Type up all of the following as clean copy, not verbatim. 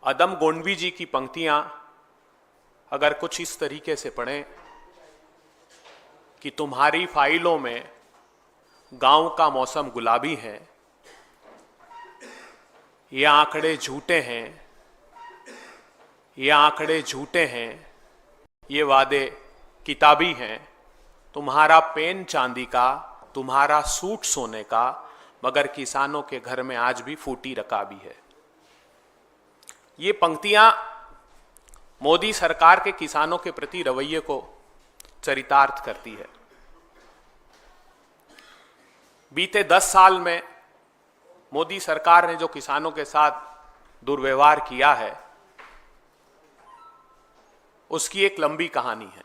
अदम गोंडवी जी की पंक्तियां अगर कुछ इस तरीके से पढ़ें कि तुम्हारी फाइलों में गांव का मौसम गुलाबी है, ये आंकड़े झूठे हैं, ये आंकड़े झूठे हैं, ये वादे किताबी हैं, तुम्हारा पेन चांदी का, तुम्हारा सूट सोने का, मगर किसानों के घर में आज भी फूटी रकाबी है। ये पंक्तियां मोदी सरकार के किसानों के प्रति रवैये को चरितार्थ करती है। बीते 10 साल में मोदी सरकार ने जो किसानों के साथ दुर्व्यवहार किया है, उसकी एक लंबी कहानी है।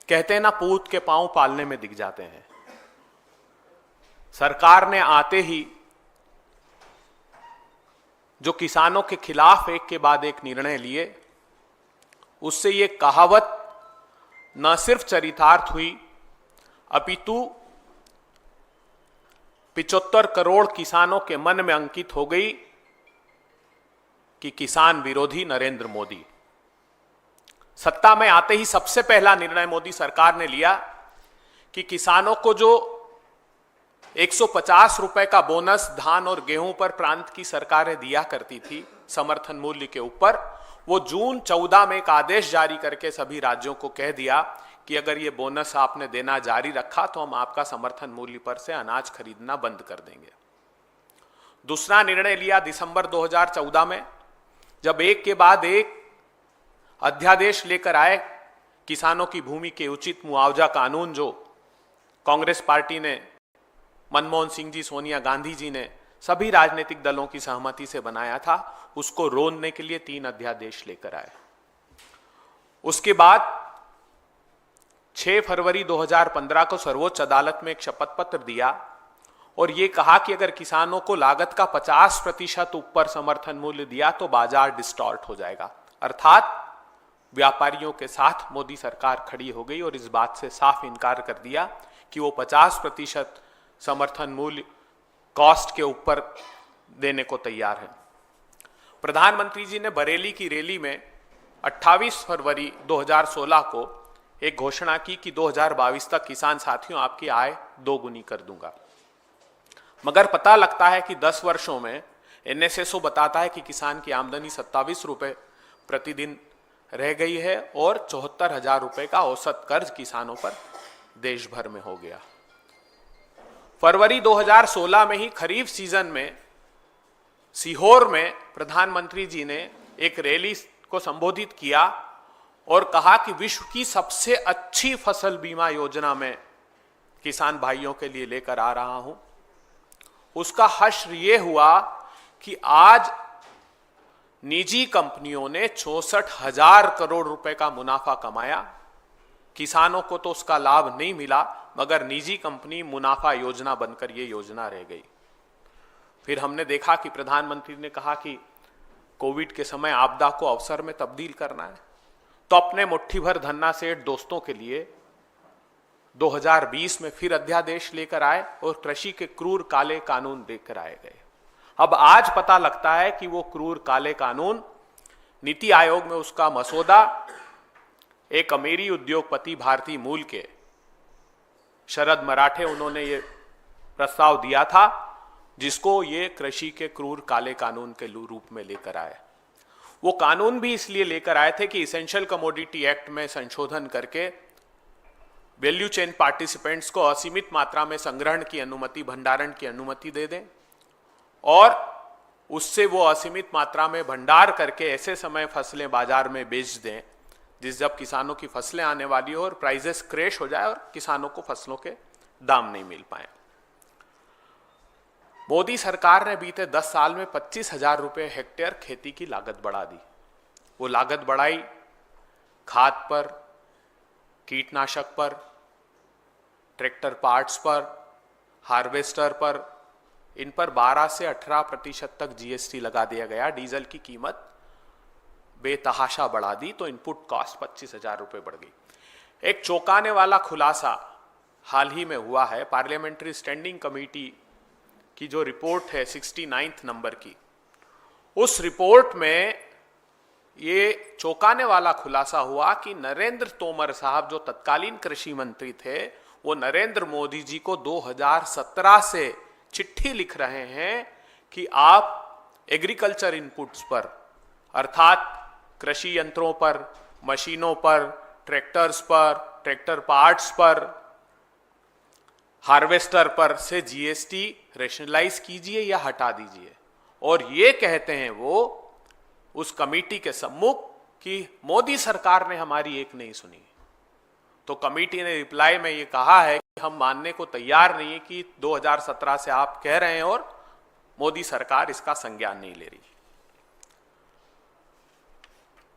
कहते हैं ना, पूत के पांव पालने में दिख जाते हैं। सरकार ने आते ही जो किसानों के खिलाफ एक के बाद एक निर्णय लिए, उससे ये कहावत न सिर्फ चरितार्थ हुई, अपितु 75 करोड़ किसानों के मन में अंकित हो गई कि किसान विरोधी नरेंद्र मोदी। सत्ता में आते ही सबसे पहला निर्णय मोदी सरकार ने लिया कि किसानों को जो 150 रुपए का बोनस धान और गेहूं पर प्रांत की सरकारें दिया करती थी समर्थन मूल्य के ऊपर, वो जून 14 में एक आदेश जारी करके सभी राज्यों को कह दिया कि अगर ये बोनस आपने देना जारी रखा तो हम आपका समर्थन मूल्य पर से अनाज खरीदना बंद कर देंगे। दूसरा निर्णय लिया दिसंबर 2014 में, जब एक के बाद एक अध्यादेश लेकर आए किसानों की भूमि के उचित मुआवजा कानून, जो कांग्रेस पार्टी ने, मनमोहन सिंह जी, सोनिया गांधी जी ने सभी राजनीतिक दलों की सहमति से बनाया था, उसको रोकने के लिए 3 अध्यादेश लेकर आए। उसके बाद 6 फरवरी 2015 को सर्वोच्च अदालत में एक शपथ पत्र दिया और यह कहा कि अगर किसानों को लागत का 50% ऊपर समर्थन मूल्य दिया तो बाजार डिस्टॉर्ट हो जाएगा। अर्थात व्यापारियों के साथ मोदी सरकार खड़ी हो गई और इस बात से साफ इनकार कर दिया कि वो 50% समर्थन मूल्य कॉस्ट के ऊपर देने को तैयार है। प्रधानमंत्री जी ने बरेली की रैली में 28 फरवरी 2016 को एक घोषणा की कि 2022 तक किसान साथियों आपकी आय 2 गुनी कर दूंगा। मगर पता लगता है कि 10 वर्षों में एनएसएसओ बताता है कि किसान की आमदनी 27 रुपए प्रतिदिन रह गई है और 74,000 रुपए का औसत कर्ज किसानों पर देश भर में हो गया। फरवरी 2016 में ही खरीफ सीजन में सीहोर में प्रधानमंत्री जी ने एक रैली को संबोधित किया और कहा कि विश्व की सबसे अच्छी फसल बीमा योजना मैं किसान भाइयों के लिए लेकर आ रहा हूं। उसका हश्र यह हुआ कि आज निजी कंपनियों ने 64,000 करोड़ रुपए का मुनाफा कमाया। किसानों को तो उसका लाभ नहीं मिला, मगर निजी कंपनी मुनाफा योजना बनकर यह योजना रह गई। फिर हमने देखा कि प्रधानमंत्री ने कहा कि कोविड के समय आपदा को अवसर में तब्दील करना है, तो अपने मुट्ठी भर धन्ना सेठ दोस्तों के लिए 2020 में फिर अध्यादेश लेकर आए और कृषि के क्रूर काले कानून लेकर आए गए। अब आज पता लगता है कि वो क्रूर काले कानून, नीति आयोग में उसका मसौदा एक अमेरिकी उद्योगपति भारतीय मूल के शरद मराठे, उन्होंने ये प्रस्ताव दिया था, जिसको ये कृषि के क्रूर काले कानून के रूप में लेकर आए। वो कानून भी इसलिए लेकर आए थे कि इसेंशियल कमोडिटी एक्ट में संशोधन करके वैल्यू चेन पार्टिसिपेंट्स को असीमित मात्रा में संग्रहण की अनुमति, भंडारण की अनुमति दे दें और उससे वो असीमित मात्रा में भंडार करके ऐसे समय फसलें बाजार में बेच दें जब किसानों की फसलें आने वाली हो और प्राइजेस क्रैश हो जाए और किसानों को फसलों के दाम नहीं मिल पाए। मोदी सरकार ने बीते 10 साल में 25,000 रुपये हेक्टेयर खेती की लागत बढ़ा दी। वो लागत बढ़ाई खाद पर, कीटनाशक पर, ट्रैक्टर पार्ट्स पर, हार्वेस्टर पर, इन पर 12 से 18% तक जीएसटी लगा दिया गया। डीजल की कीमत बेतहाशा बढ़ा दी तो इनपुट कॉस्ट 25,000 रुपये बढ़ गई। एक चौंकाने वाला खुलासा हाल ही में हुआ है। पार्लियामेंट्री स्टैंडिंग कमेटी की जो रिपोर्ट है 69 नंबर की, उस रिपोर्ट में ये चौंकाने वाला खुलासा हुआ कि नरेंद्र तोमर साहब जो तत्कालीन कृषि मंत्री थे, वो नरेंद्र मोदी जी को 2017 से चिट्ठी लिख रहे हैं कि आप एग्रीकल्चर इनपुट्स पर, अर्थात कृषि यंत्रों पर, मशीनों पर, ट्रैक्टर्स पर, ट्रैक्टर पार्ट्स पर, हार्वेस्टर पर से जीएसटी रेशनलाइज कीजिए या हटा दीजिए। और ये कहते हैं वो उस कमेटी के सम्मुख कि मोदी सरकार ने हमारी एक नहीं सुनी। तो कमेटी ने रिप्लाई में ये कहा है कि हम मानने को तैयार नहीं है कि 2017 से आप कह रहे हैं और मोदी सरकार इसका संज्ञान नहीं ले रही।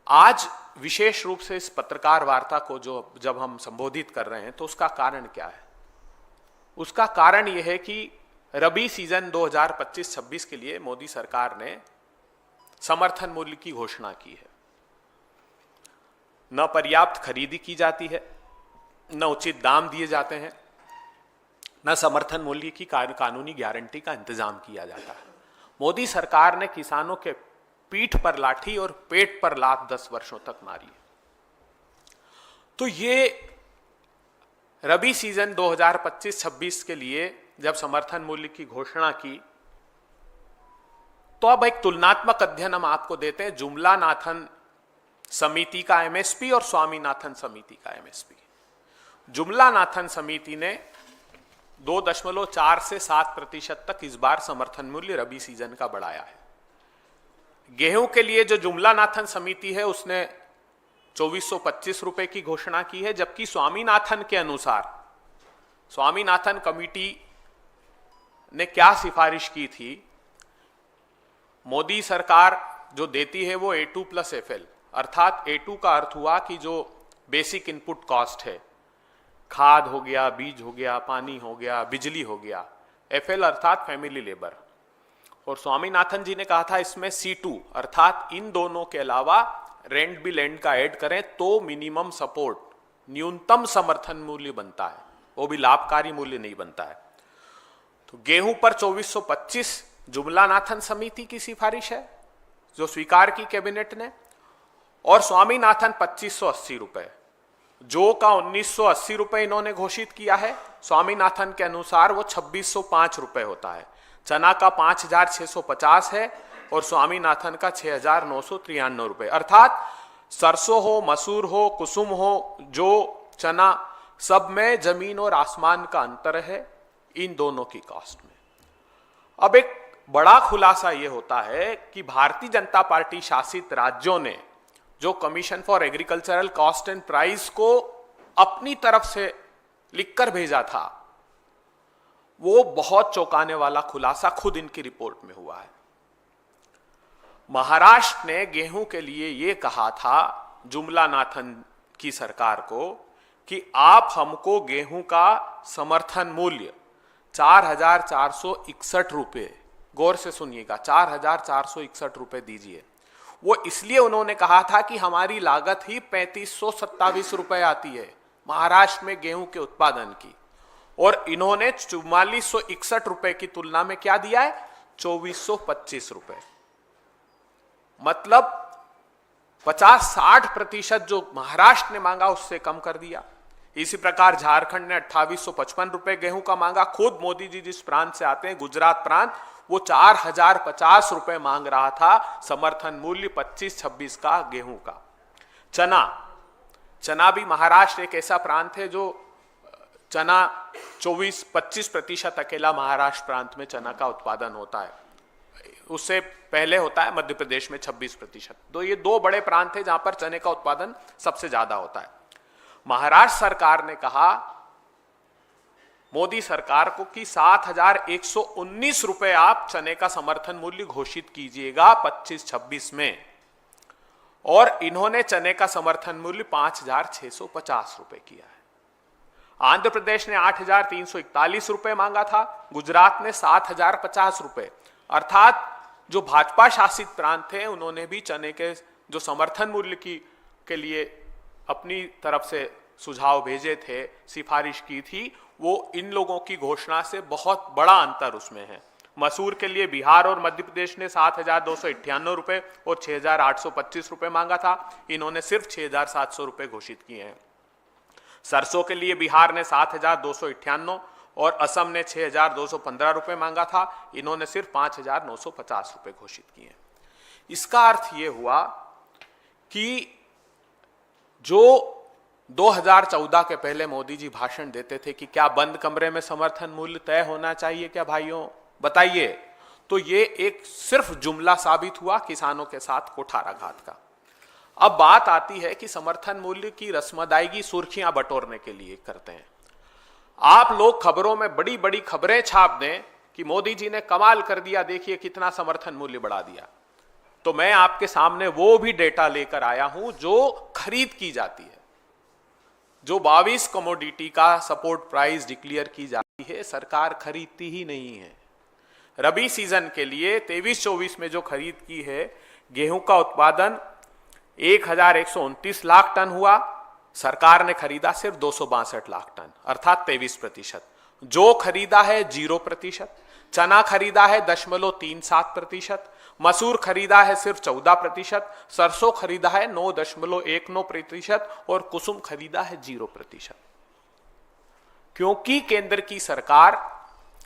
आज विशेष रूप से इस पत्रकार वार्ता को जब हम संबोधित कर रहे हैं तो उसका कारण क्या है? उसका कारण यह है कि रबी सीजन 2025-26 के लिए मोदी सरकार ने समर्थन मूल्य की घोषणा की है। न पर्याप्त खरीदी की जाती है, न उचित दाम दिए जाते हैं, न समर्थन मूल्य की कानूनी गारंटी का इंतजाम किया जाता है। मोदी सरकार ने किसानों के पीठ पर लाठी और पेट पर लात 10 वर्षों तक मारी है। तो ये रबी सीजन 2025-26 के लिए जब समर्थन मूल्य की घोषणा की, तो अब एक तुलनात्मक अध्ययन हम आपको देते हैं जुमला नाथन समिति का एमएसपी और स्वामीनाथन समिति का एमएसपी। जुमला नाथन समिति ने 2.4 से 7% तक इस बार समर्थन मूल्य रबी सीजन का बढ़ाया है। गेहूं के लिए जो जुमला नाथन समिति है उसने 2425 रुपए की घोषणा की है, जबकि स्वामीनाथन के अनुसार, स्वामीनाथन कमेटी ने क्या सिफारिश की थी, मोदी सरकार जो देती है वो A2 प्लस FL, अर्थात A2 का अर्थ हुआ कि जो बेसिक इनपुट कॉस्ट है, खाद हो गया, बीज हो गया, पानी हो गया, बिजली हो गया, FL अर्थात फैमिली लेबर। और स्वामीनाथन जी ने कहा था इसमें C2 अर्थात इन दोनों के अलावा रेंट भी लैंड का ऐड करें तो मिनिमम सपोर्ट, न्यूनतम समर्थन मूल्य बनता है, वो भी लाभकारी मूल्य नहीं बनता है। तो गेहूं पर 2425 जुमला नाथन समिति की सिफारिश है जो स्वीकार की कैबिनेट ने, और स्वामीनाथन 2580 रुपए, जो का 1980 रुपए इन्होंने घोषित किया है। स्वामीनाथन के अनुसार वो 2605 रुपए होता है। चना का 5650 है और स्वामीनाथन का 6993 रुपए, अर्थात सरसों हो, मसूर हो, कुसुम हो, जो चना, सब में जमीन और आसमान का अंतर है इन दोनों की कॉस्ट में। अब एक बड़ा खुलासा यह होता है कि भारतीय जनता पार्टी शासित राज्यों ने जो commission for agricultural cost and price को अपनी तरफ से लिखकर भेजा था, वो बहुत चौंकाने वाला खुलासा खुद इनकी रिपोर्ट में हुआ है। महाराष्ट्र ने गेहूं के लिए यह कहा था जुमला नाथन की सरकार को कि आप हमको गेहूं का समर्थन मूल्य 4461 रुपए, गौर से सुनिएगा, 4461 रुपए दीजिए। वो इसलिए उन्होंने कहा था कि हमारी लागत ही 3527 रुपए आती है महाराष्ट्र में गेहूं के उत्पादन की, और इन्होंने 4461 रुपए की तुलना में क्या दिया है, 2425 रुपए। मतलब 50-60% जो महाराष्ट्र ने मांगा उससे कम कर दिया। इसी प्रकार झारखंड ने 2855 रुपए गेहूं का मांगा। खुद मोदी जी जिस प्रांत से आते हैं, गुजरात प्रांत, वो 4050 रुपए मांग रहा था समर्थन मूल्य 25-26 का गेहूं का। चना भी महाराष्ट्र एक ऐसा प्रांत है जो चना 24-25% अकेला महाराष्ट्र प्रांत में चना का उत्पादन होता है, उससे पहले होता है मध्य प्रदेश में 26%। तो ये दो बड़े प्रांत है जहां पर चने का उत्पादन सबसे ज्यादा होता है। महाराष्ट्र सरकार ने कहा मोदी सरकार को कि 7119 रुपए आप चने का समर्थन मूल्य घोषित कीजिएगा 25-26 में, और इन्होंने चने का समर्थन मूल्य 5650 रुपए किया है। आंध्र प्रदेश ने 8341 रुपए मांगा था, गुजरात ने 7050 रुपए, अर्थात जो भाजपा शासित प्रांत थे उन्होंने भी चने के जो समर्थन मूल्य के लिए अपनी तरफ से सुझाव भेजे थे, सिफारिश की थी, वो इन लोगों की घोषणा से बहुत बड़ा अंतर उसमें है। मसूर के लिए बिहार और मध्य प्रदेश ने 7,298 रुपए और 6,825 रुपए मांगा था, इन्होंने सिर्फ 6,700 रुपए घोषित किए हैं। सरसों के लिए बिहार ने 7,298 और असम ने 6,215 रुपए मांगा था, इन्होंने सिर्फ 5,950 रुपए घोषित किए हैं। इसका अर्थ यह हुआ कि जो 2014 के पहले मोदी जी भाषण देते थे कि क्या बंद कमरे में समर्थन मूल्य तय होना चाहिए क्या भाइयों, बताइए, तो ये एक सिर्फ जुमला साबित हुआ किसानों के साथ कुठाराघात का। अब बात आती है कि समर्थन मूल्य की रस्मदायगी सुर्खियां बटोरने के लिए करते हैं। आप लोग खबरों में बड़ी बड़ी खबरें छाप दें कि मोदी जी ने कमाल कर दिया, देखिए कितना समर्थन मूल्य बढ़ा दिया, तो मैं आपके सामने वो भी डेटा लेकर आया हूं जो खरीद की जाती है, जो 22 कमोडिटी का सपोर्ट प्राइस डिक्लेयर की जाती है, सरकार खरीदती ही नहीं है। रबी सीजन के लिए 23-24 में जो खरीद की है, गेहूं का उत्पादन 1,129 लाख टन हुआ, सरकार ने खरीदा सिर्फ 262 लाख टन, अर्थात 23%। जो खरीदा है 0%, चना खरीदा है 0.37%, मसूर खरीदा है सिर्फ 14%, सरसों खरीदा है 9.19% और कुसुम खरीदा है 0%। क्योंकि केंद्र की सरकार,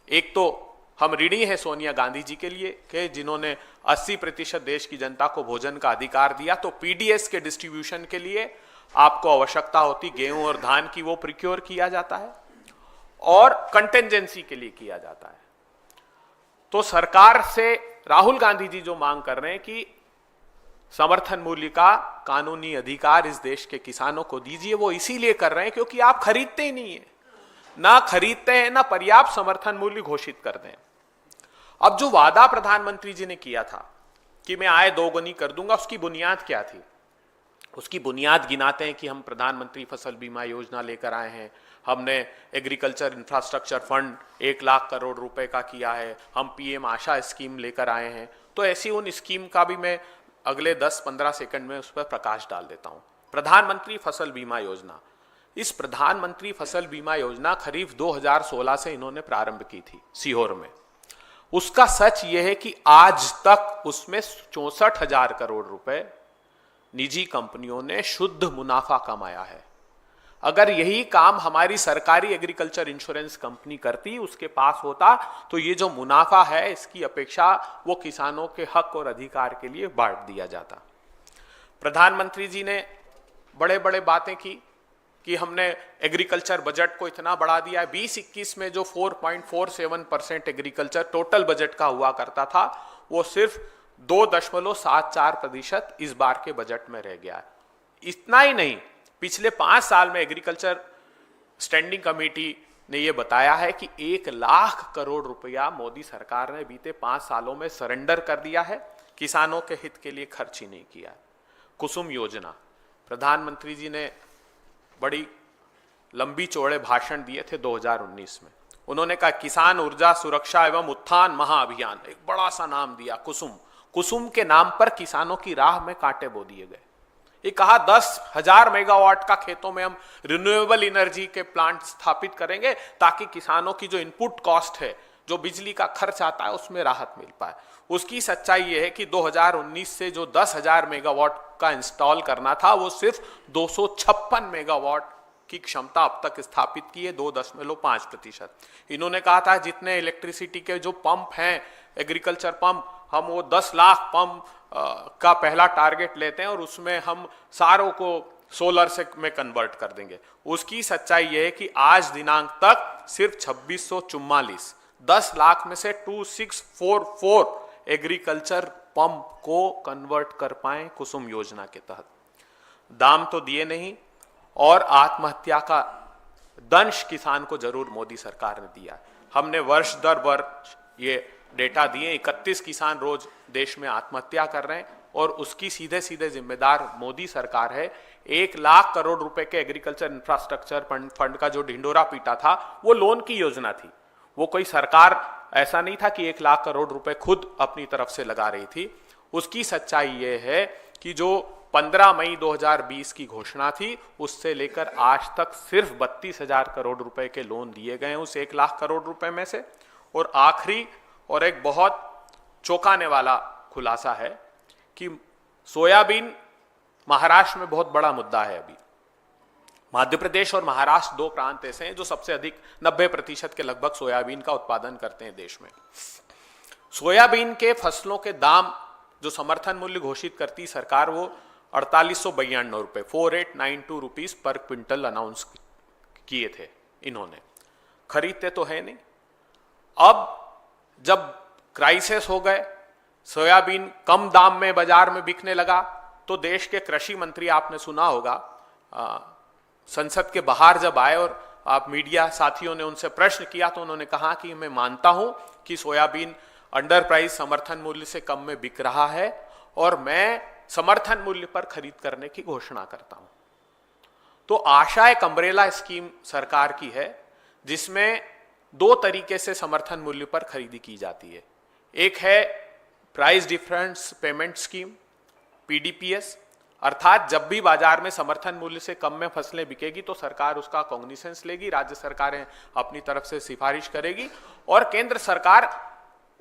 एक तो हम ऋणी है सोनिया गांधी जी के लिए कि जिन्होंने 80% देश की जनता को भोजन का अधिकार दिया, तो पीडीएस के डिस्ट्रीब्यूशन के लिए आपको आवश्यकता होती गेहूं और धान की, वो प्रिक्योर किया जाता है और कंटेंजेंसी के लिए किया जाता है। तो सरकार से राहुल गांधी जी जो मांग कर रहे हैं कि समर्थन मूल्य का कानूनी अधिकार इस देश के किसानों को दीजिए, वो इसीलिए कर रहे हैं क्योंकि आप खरीदते ही नहीं है, ना खरीदते हैं ना पर्याप्त समर्थन मूल्य घोषित कर दें। अब जो वादा प्रधानमंत्री जी ने किया था कि मैं आय दोगुनी कर दूंगा, उसकी बुनियाद क्या थी? उसकी बुनियाद गिनाते हैं कि हम प्रधानमंत्री फसल बीमा योजना लेकर आए हैं, हमने agriculture infrastructure fund 1 lakh crore रुपए का किया है, हम पीएम आशा स्कीम लेकर आए हैं। तो ऐसी उन स्कीम का भी मैं अगले 10-15 सेकंड में उस पर प्रकाश डाल देता हूं। प्रधानमंत्री फसल बीमा योजना, इस प्रधानमंत्री फसल बीमा योजना खरीफ 2016 से इन्होंने प्रारंभ की थी सीहोर में। उसका सच यह है कि आज तक उसमें 64,000 करोड़ रुपए निजी कंपनियों ने शुद्ध मुनाफा कमाया है। अगर यही काम हमारी सरकारी एग्रीकल्चर इंश्योरेंस कंपनी करती, उसके पास होता, तो ये जो मुनाफा है इसकी अपेक्षा वो किसानों के हक और अधिकार के लिए बांट दिया जाता। प्रधानमंत्री जी ने बड़े बड़े बातें की कि हमने एग्रीकल्चर बजट को इतना बढ़ा दिया है। 2021 में जो 4.47% एग्रीकल्चर टोटल बजट का हुआ करता था, वो सिर्फ 2.74% इस बार के बजट में रह गया है। इतना ही नहीं, पिछले 5 साल में एग्रीकल्चर स्टैंडिंग कमेटी ने यह बताया है कि 1 लाख करोड़ रुपया मोदी सरकार ने बीते 5 सालों में सरेंडर कर दिया है, किसानों के हित के लिए खर्च ही नहीं किया। कुसुम योजना, प्रधानमंत्री जी ने बड़ी लंबी चौड़े भाषण दिए थे 2019 में। उन्होंने कहा किसान ऊर्जा सुरक्षा एवं उत्थान महाअभियान, एक बड़ा सा नाम दिया कुसुम। कुसुम के नाम पर किसानों की राह में कांटे बो दिए गए। ये कहा 10,000 मेगावाट का खेतों में हम रिन्यूएबल एनर्जी के प्लांट स्थापित करेंगे ताकि किसानों की जो इनपुट कॉस्ट है, जो बिजली का खर्च आता है, उसमें राहत मिल पाए। उसकी सच्चाई यह है कि 2019 से जो 10,000 मेगावाट का इंस्टॉल करना था, वो सिर्फ 256 मेगावाट की क्षमता अब तक स्थापित की है, 2.5%। इन्होंने कहा था जितने इलेक्ट्रिसिटी के जो पंप हैं, एग्रीकल्चर पंप, हम वो 10 लाख पंप का पहला टारगेट लेते हैं और उसमें हम सारों को सोलर से में कन्वर्ट कर देंगे। उसकी सच्चाई यह है कि आज दिनांक तक सिर्फ 2644, 10 लाख में से 2644 एग्रीकल्चर पंप को कन्वर्ट कर पाए कुसुम योजना के तहत। दाम तो दिए नहीं, और आत्महत्या का दंश किसान को जरूर मोदी सरकार ने दिया। हमने वर्ष दर वर्ष ये डेटा दिए, 31 किसान रोज देश में आत्महत्या कर रहे हैं और उसकी सीधे सीधे जिम्मेदार मोदी सरकार है। 1 लाख करोड़ रुपए के एग्रीकल्चर इंफ्रास्ट्रक्चर फंड का जो ढिंडोरा पीटा था, वो लोन की योजना थी। वो कोई सरकार ऐसा नहीं था कि 1 लाख करोड़ रुपए खुद अपनी तरफ से लगा रही थी। उसकी सच्चाई ये है कि जो 15 मई 2020 की घोषणा थी, उससे लेकर आज तक सिर्फ 32,000 करोड़ रुपए के लोन दिए गए उस 1 लाख करोड़ रुपए में से, और आखिरी और एक बहुत चौंकाने वाला खुलासा है कि सोयाबीन महाराष्ट्र में बहुत बड़ा मुद्दा है। अभी मध्य प्रदेश और महाराष्ट्र दो प्रांत ऐसे हैं जो सबसे अधिक 90% के लगभग सोयाबीन का उत्पादन करते हैं देश में। सोयाबीन के फसलों के दाम जो समर्थन मूल्य घोषित करती सरकार वो 4892 रुपए 4892 रुपीज पर क्विंटल अनाउंस किए थे इन्होंने। खरीदते तो है नहीं। अब जब क्राइसिस हो गए, सोयाबीन कम दाम में बाजार में बिकने लगा, तो देश के कृषि मंत्री, आपने सुना होगा, संसद के बाहर जब आए और आप मीडिया साथियों ने उनसे प्रश्न किया तो उन्होंने कहा कि मैं मानता हूं कि सोयाबीन अंडर प्राइस समर्थन मूल्य से कम में बिक रहा है और मैं समर्थन मूल्य पर खरीद करने की घोषणा करता हूं। तो आशा एक अम्ब्रेला स्कीम सरकार की है जिसमें दो तरीके से समर्थन मूल्य पर खरीदी की जाती है। एक है प्राइस डिफरेंस पेमेंट स्कीम, पीडीपीएस, अर्थात जब भी बाजार में समर्थन मूल्य से कम में फसलें बिकेगी तो सरकार उसका कॉग्निसेंस लेगी, राज्य सरकारें अपनी तरफ से सिफारिश करेगी और केंद्र सरकार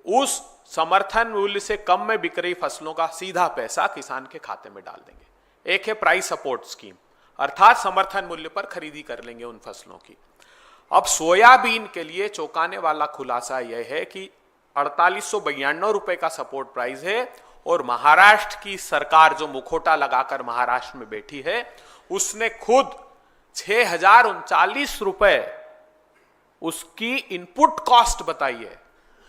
उस समर्थन मूल्य से कम में बिक रही फसलों का सीधा पैसा किसान के खाते में डाल देंगे। एक है प्राइस सपोर्ट स्कीम, अर्थात समर्थन मूल्य पर खरीदी कर लेंगे उन फसलों की। अब सोयाबीन के लिए चौंकाने वाला खुलासा यह है कि 4892 रुपए का सपोर्ट प्राइस है और महाराष्ट्र की सरकार जो मुखोटा लगाकर महाराष्ट्र में बैठी है उसने खुद 6039 रुपए उसकी इनपुट कॉस्ट बताई है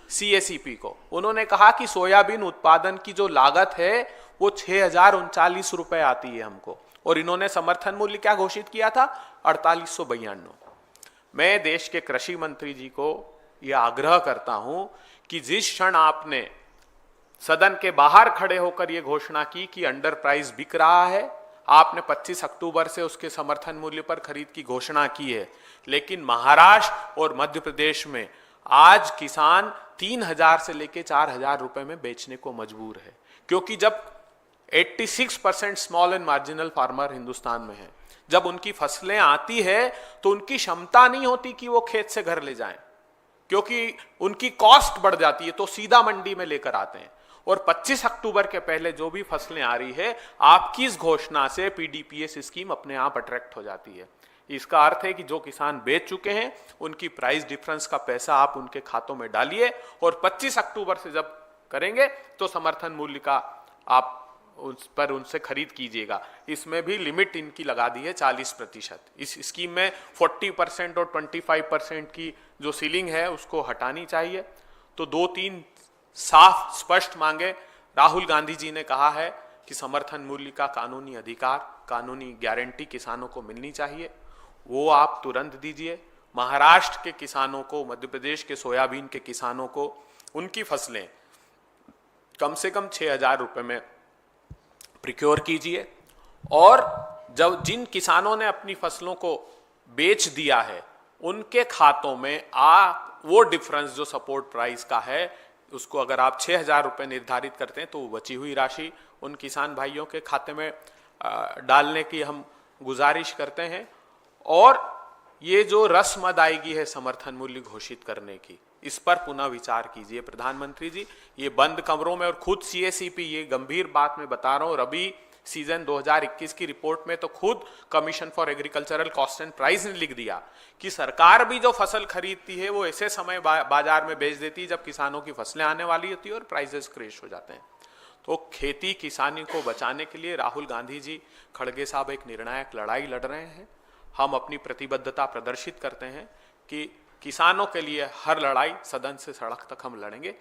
सीएसीपी को। उन्होंने कहा कि सोयाबीन उत्पादन की जो लागत है वो 6039 रुपए आती है हमको, और इन्होंने समर्थन मूल्य क्या घोषित किया था, 4892। मैं देश के कृषि मंत्री जी को यह आग्रह करता हूं कि जिस क्षण आपने सदन के बाहर खड़े होकर यह घोषणा की कि अंडर प्राइस बिक रहा है, आपने 25 अक्टूबर से उसके समर्थन मूल्य पर खरीद की घोषणा की है, लेकिन महाराष्ट्र और मध्य प्रदेश में आज किसान 3000 से लेकर 4000 रुपए में बेचने को मजबूर है, क्योंकि जब 86% small and marginal farmer Hindustan में है, जब उनकी फसलें आती है तो उनकी क्षमता नहीं होती कि वो खेत से घर ले जाएं, क्योंकि उनकी कॉस्ट बढ़ जाती है, तो सीधा मंडी में लेकर आते हैं। और 25 अक्टूबर के पहले जो भी फसलें आ रही है, आपकी इस घोषणा से पीडीपीएस स्कीम अपने आप अट्रैक्ट हो जाती है। इसका अर्थ है कि जो किसान बेच चुके हैं उनकी प्राइस डिफरेंस का पैसा आप उनके खातों में डालिए और 25 अक्टूबर से जब करेंगे तो समर्थन मूल्य का आप उस पर उनसे खरीद कीजिएगा। इसमें भी लिमिट इनकी लगा दी है 40%। इस स्कीम में 40% और 25% की जो सीलिंग है उसको हटानी चाहिए। तो 2-3 साफ स्पष्ट मांगे राहुल गांधी जी ने कहा है कि समर्थन मूल्य का कानूनी अधिकार, कानूनी गारंटी किसानों को मिलनी चाहिए, वो आप तुरंत दीजिए। महाराष्ट्र के किसानों को, मध्य प्रदेश के सोयाबीन के किसानों को उनकी फसलें कम से कम 6000 रुपए में प्रिक्योर कीजिए, और जब जिन किसानों ने अपनी फसलों को बेच दिया है उनके खातों में आप वो डिफरेंस जो सपोर्ट प्राइस का है उसको अगर आप 6000 रुपए निर्धारित करते हैं तो बची हुई राशि उन किसान भाइयों के खाते में डालने की हम गुजारिश करते हैं। और ये जो रस्म अदायगी है समर्थन मूल्य घोषित करने की, इस पर पुनः विचार कीजिए प्रधानमंत्री जी। ये बंद कमरों में, और खुद सीएसीपी, ये गंभीर बात मैं बता रहा हूं, रबी सीजन 2021 की रिपोर्ट में तो खुद commission for agricultural cost and price ने लिख दिया कि सरकार भी जो फसल खरीदती है वो ऐसे समय बाजार में बेच देती है जब किसानों की फसलें आने वाली होती है और प्राइसेस क्रैश हो जाते हैं। तो खेती किसानी को बचाने के लिए राहुल गांधी जी, खड़गे साहब एक निर्णायक लड़ाई लड़ रहे हैं। हम अपनी प्रतिबद्धता प्रदर्शित करते हैं कि किसानों के लिए हर लड़ाई सदन से सड़क तक हम लड़ेंगे।